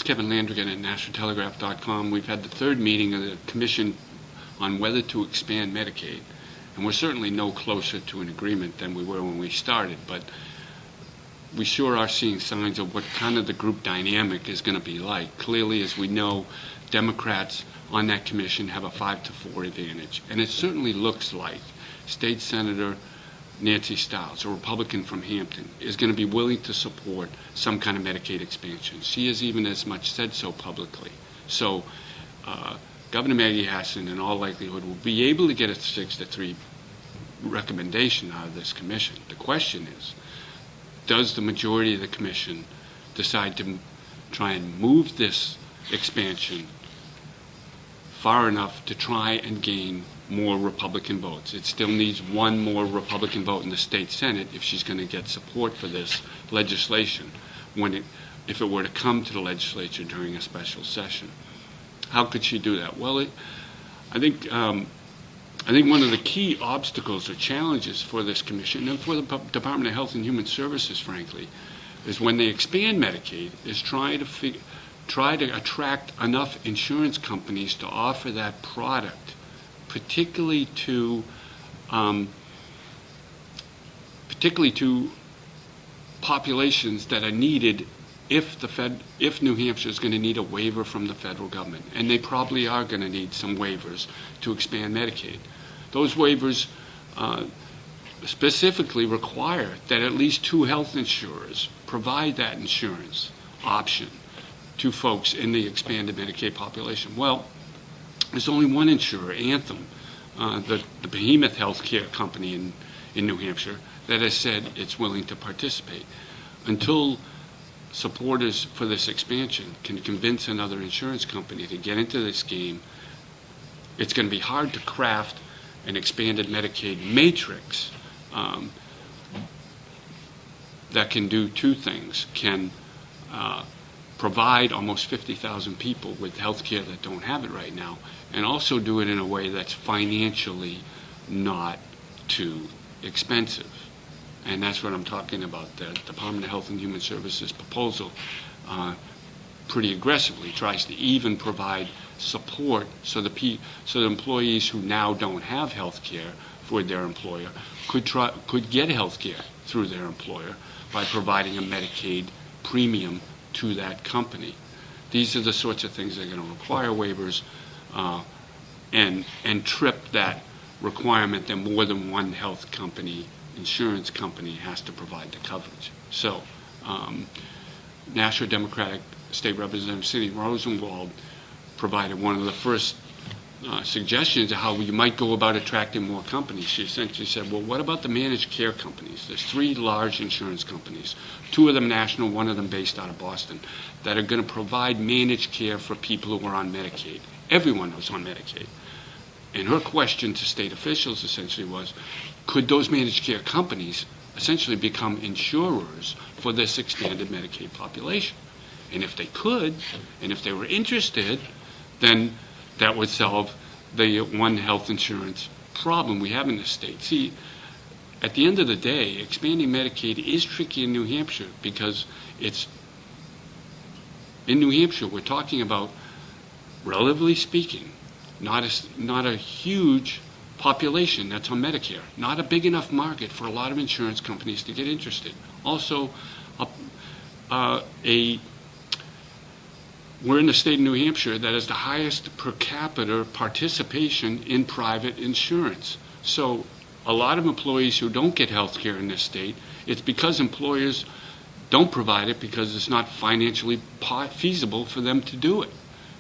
It's Kevin Landrigan at NashuaTelegraph.com. We've had the third meeting of the Commission on whether to expand Medicaid, and we're certainly no closer to an agreement than we were when we started, but we sure are seeing signs of what kind of the group dynamic is going to be like. Clearly, as we know, Democrats on that commission have a 5-4 advantage, and it certainly looks like State Senator Nancy Stiles, a Republican from Hampton, is going to be willing to support some kind of Medicaid expansion. She has even as much said so publicly. So Governor Maggie Hassan, in all likelihood, will be able to get a 6-3 recommendation out of this commission. The question is, does the majority of the commission decide to try and move this expansion far enough to try and gain more Republican votes? It still needs one more Republican vote in the state Senate if she's going to get support for this legislation if it were to come to the legislature during a special session. How could she do that? Well, I think one of the key obstacles or challenges for this commission and for the Department of Health and Human Services, frankly, is when they expand Medicaid, is try to attract enough insurance companies to offer that product, particularly to populations that are needed if New Hampshire is going to need a waiver from the federal government, and they probably are going to need some waivers to expand Medicaid. Those waivers specifically require that at least 2 health insurers provide that insurance option to folks in the expanded Medicaid population. Well, there's only one insurer, Anthem, the behemoth healthcare company in New Hampshire, that has said it's willing to participate. Until supporters for this expansion can convince another insurance company to get into this game, it's going to be hard to craft an expanded Medicaid matrix that can do 2 things. Can provide almost 50,000 people with health care that don't have it right now, and also do it in a way that's financially not too expensive. And that's what I'm talking about. The Department of Health and Human Services proposal pretty aggressively tries to even provide support so the employees who now don't have health care for their employer could get health care through their employer by providing a Medicaid premium to that company. These are the sorts of things that are going to require waivers and trip that requirement that more than one health company, insurance company, has to provide the coverage. So Nashua Democratic State Representative Cindy Rosenwald provided one of the first suggestions of how you might go about attracting more companies. She essentially said, well, what about the managed care companies? There's 3 large insurance companies, 2 of them national, 1 of them based out of Boston, that are going to provide managed care for people who are on Medicaid. Everyone was on Medicaid. And her question to state officials essentially was, could those managed care companies essentially become insurers for this expanded Medicaid population? And if they could, and if they were interested, then that would solve the one health insurance problem we have in the state. See, at the end of the day, expanding Medicaid is tricky in New Hampshire because in New Hampshire, we're talking about, relatively speaking, not a huge population that's on Medicare, not a big enough market for a lot of insurance companies to get interested. Also, we're in the state of New Hampshire that has the highest per capita participation in private insurance. So a lot of employees who don't get health care in this state, it's because employers don't provide it because it's not financially feasible for them to do it.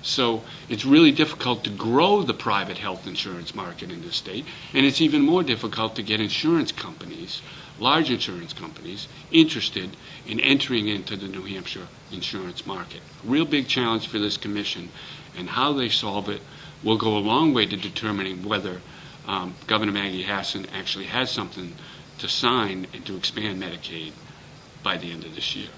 So it's really difficult to grow the private health insurance market in this state, and it's even more difficult to get insurance companies, large insurance companies, interested in entering into the New Hampshire insurance market. Real big challenge for this commission, and how they solve it will go a long way to determining whether Governor Maggie Hassan actually has something to sign and to expand Medicaid by the end of this year.